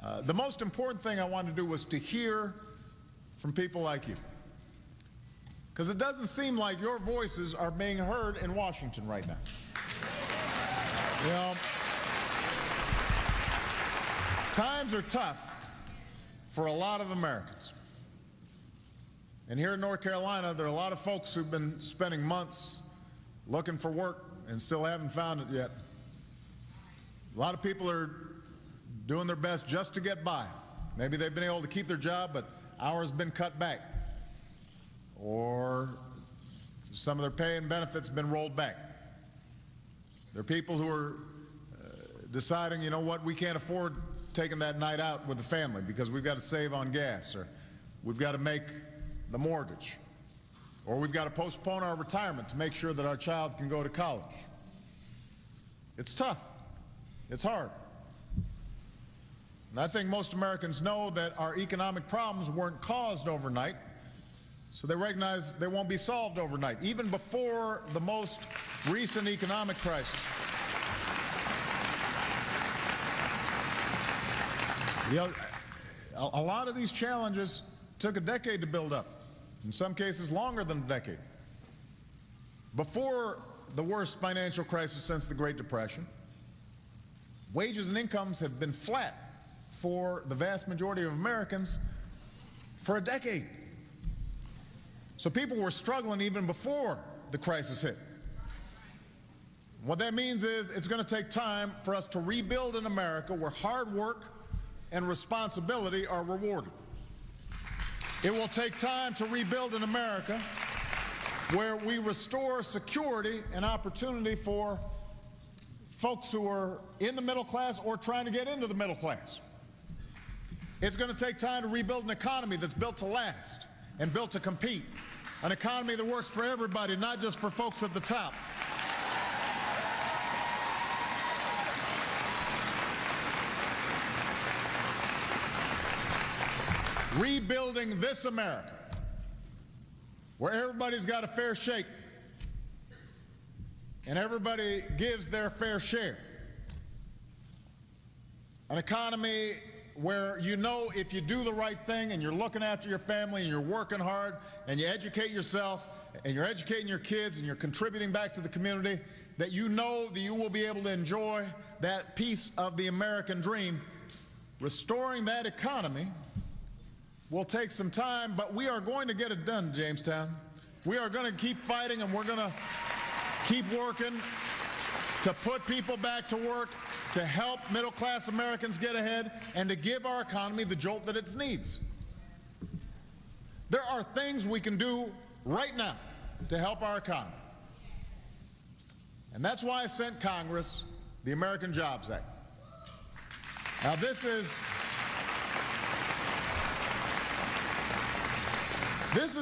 The most important thing I wanted to do was to hear from people like you, because it doesn't seem like your voices are being heard in Washington right now. You know, times are tough for a lot of Americans. And here in North Carolina, there are a lot of folks who've been spending months looking for work and still haven't found it yet. A lot of people are doing their best just to get by. Maybe they've been able to keep their job, but hours have been cut back. Or some of their pay and benefits have been rolled back. There are people who are deciding, you know what, we can't afford taking that night out with the family because we've got to save on gas, or we've got to make the mortgage, or we've got to postpone our retirement to make sure that our child can go to college. It's tough. It's hard. And I think most Americans know that our economic problems weren't caused overnight, so they recognize they won't be solved overnight, even before the most recent economic crisis. You know, a lot of these challenges took a decade to build up, in some cases longer than a decade. Before the worst financial crisis since the Great Depression, wages and incomes have been flat for the vast majority of Americans for a decade. So people were struggling even before the crisis hit. What that means is it's going to take time for us to rebuild an America where hard work and responsibility are rewarded. It will take time to rebuild an America where we restore security and opportunity for folks who are in the middle class or trying to get into the middle class. It's going to take time to rebuild an economy that's built to last and built to compete, an economy that works for everybody, not just for folks at the top. Rebuilding this America, where everybody's got a fair shake and everybody gives their fair share. An economy where you know if you do the right thing and you're looking after your family and you're working hard and you educate yourself and you're educating your kids and you're contributing back to the community, that you know that you will be able to enjoy that piece of the American dream. Restoring that economy will take some time, but we are going to get it done, Jamestown. We are going to keep fighting, and we're going to keep working to put people back to work, to help middle-class Americans get ahead, and to give our economy the jolt that it needs. There are things we can do right now to help our economy. And that's why I sent Congress the American Jobs Act. Now, this is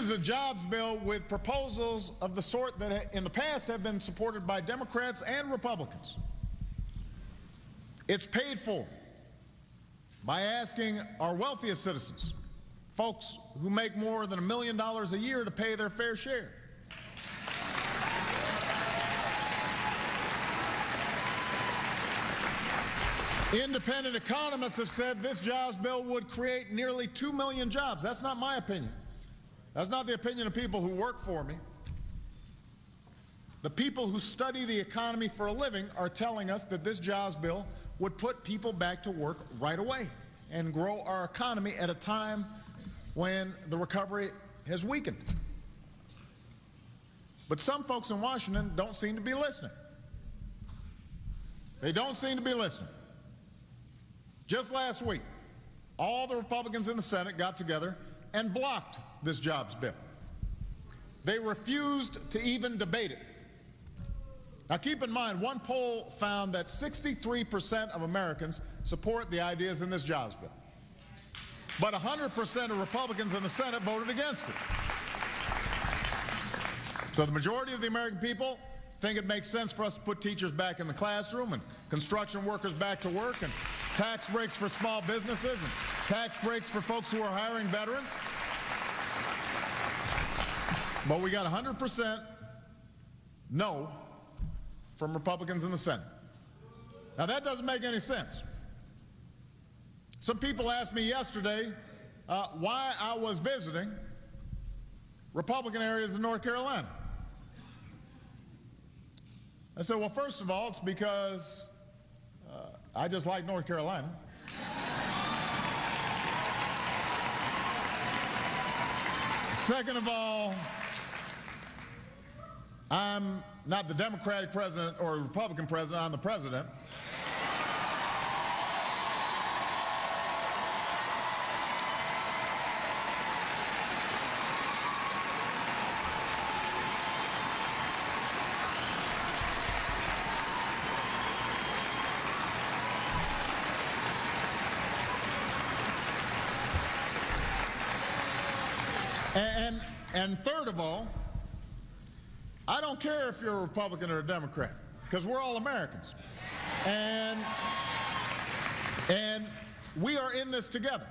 a jobs bill with proposals of the sort that in the past have been supported by Democrats and Republicans. It's paid for by asking our wealthiest citizens, folks who make more than $1 million a year, to pay their fair share. Independent economists have said this jobs bill would create nearly 2 million jobs. That's not my opinion. That's not the opinion of people who work for me. The people who study the economy for a living are telling us that this jobs bill would put people back to work right away and grow our economy at a time when the recovery has weakened. But some folks in Washington don't seem to be listening. They don't seem to be listening. Just last week, all the Republicans in the Senate got together and blocked this jobs bill. They refused to even debate it. Now, keep in mind, one poll found that 63% of Americans support the ideas in this jobs bill. But 100% of Republicans in the Senate voted against it. So the majority of the American people think it makes sense for us to put teachers back in the classroom and construction workers back to work, and tax breaks for small businesses and tax breaks for folks who are hiring veterans. But we got 100% no from Republicans in the Senate. Now, that doesn't make any sense. Some people asked me yesterday why I was visiting Republican areas in North Carolina. I said, well, first of all, it's because I just like North Carolina. Second of all, I'm not the Democratic president or Republican president, I'm the president. And third of all, I don't care if you're a Republican or a Democrat, because we're all Americans. And we are in this together.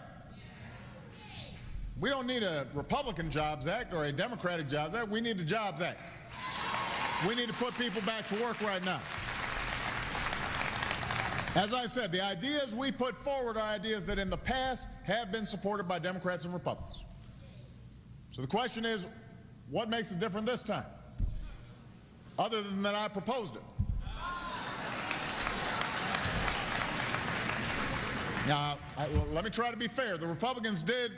We don't need a Republican Jobs Act or a Democratic Jobs Act. We need the Jobs Act. We need to put people back to work right now. As I said, the ideas we put forward are ideas that in the past have been supported by Democrats and Republicans. So the question is, what makes it different this time? Other than that I proposed it. Now, well, let me try to be fair. The Republicans did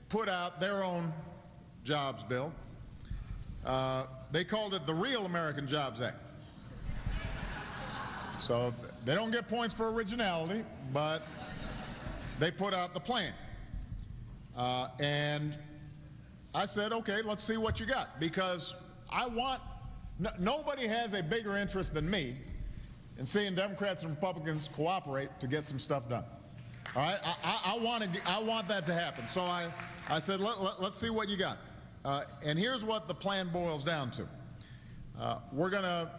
put out their own jobs bill. They called it the Real American Jobs Act. So they don't get points for originality, but they put out the plan. And I said, okay, let's see what you got, because I want, nobody has a bigger interest than me in seeing Democrats and Republicans cooperate to get some stuff done. All right, I want that to happen. So I said, let's see what you got. And here's what the plan boils down to. We're going to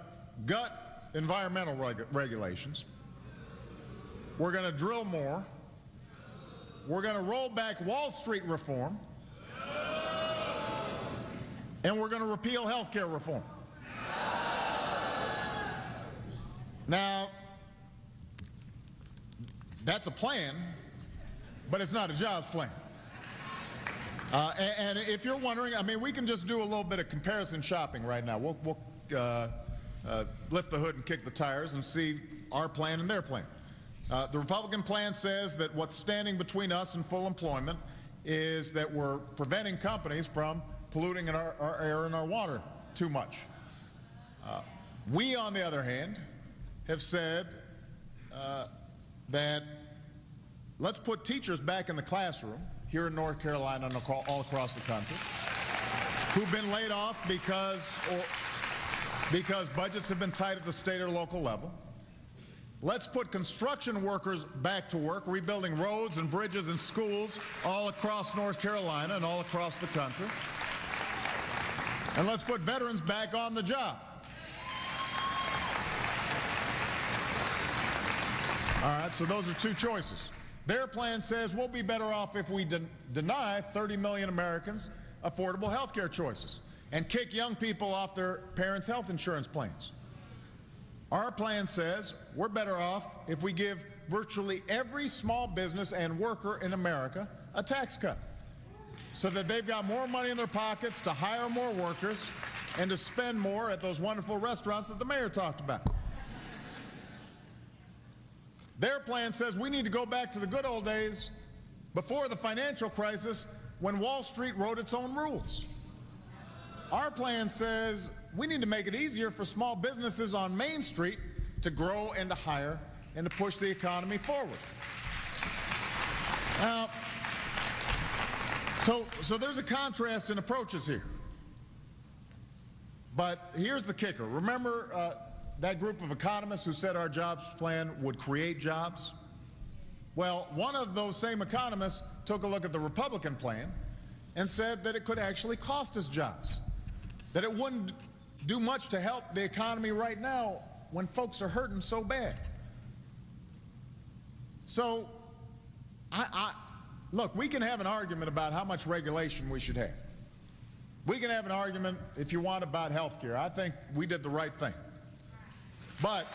gut environmental regulations. We're going to drill more. We're going to roll back Wall Street reform. And we're going to repeal health care reform. Now, that's a plan, but it's not a jobs plan. And if you're wondering, I mean, we can just do a little bit of comparison shopping right now. We'll lift the hood and kick the tires and see our plan and their plan. The Republican plan says that what's standing between us and full employment is that we're preventing companies from polluting our air and our water too much. We, on the other hand, have said that let's put teachers back in the classroom here in North Carolina and all across the country who've been laid off because budgets have been tight at the state or local level. Let's put construction workers back to work, rebuilding roads and bridges and schools all across North Carolina and all across the country. And let's put veterans back on the job. All right, so those are two choices. Their plan says we'll be better off if we deny 30 million Americans affordable health care choices and kick young people off their parents' health insurance plans. Our plan says we're better off if we give virtually every small business and worker in America a tax cut, so that they've got more money in their pockets to hire more workers and to spend more at those wonderful restaurants that the mayor talked about. Their plan says we need to go back to the good old days before the financial crisis, when Wall Street wrote its own rules. Our plan says we need to make it easier for small businesses on Main Street to grow and to hire and to push the economy forward. Now, so there's a contrast in approaches here. But here's the kicker. Remember that group of economists who said our jobs plan would create jobs? Well, one of those same economists took a look at the Republican plan and said that it could actually cost us jobs, that it wouldn't do much to help the economy right now when folks are hurting so bad. So, look, we can have an argument about how much regulation we should have. We can have an argument, if you want, about health care. I think we did the right thing. But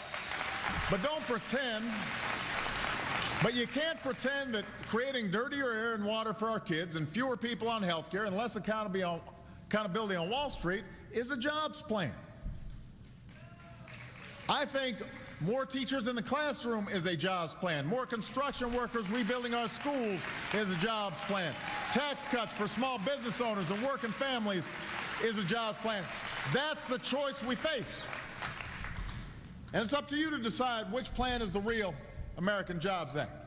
don't pretend But you can't pretend that creating dirtier air and water for our kids and fewer people on health care and less accountability on Wall Street is a jobs plan. I think more teachers in the classroom is a jobs plan. More construction workers rebuilding our schools is a jobs plan. Tax cuts for small business owners and working families is a jobs plan. That's the choice we face. And it's up to you to decide which plan is the real American Jobs Act.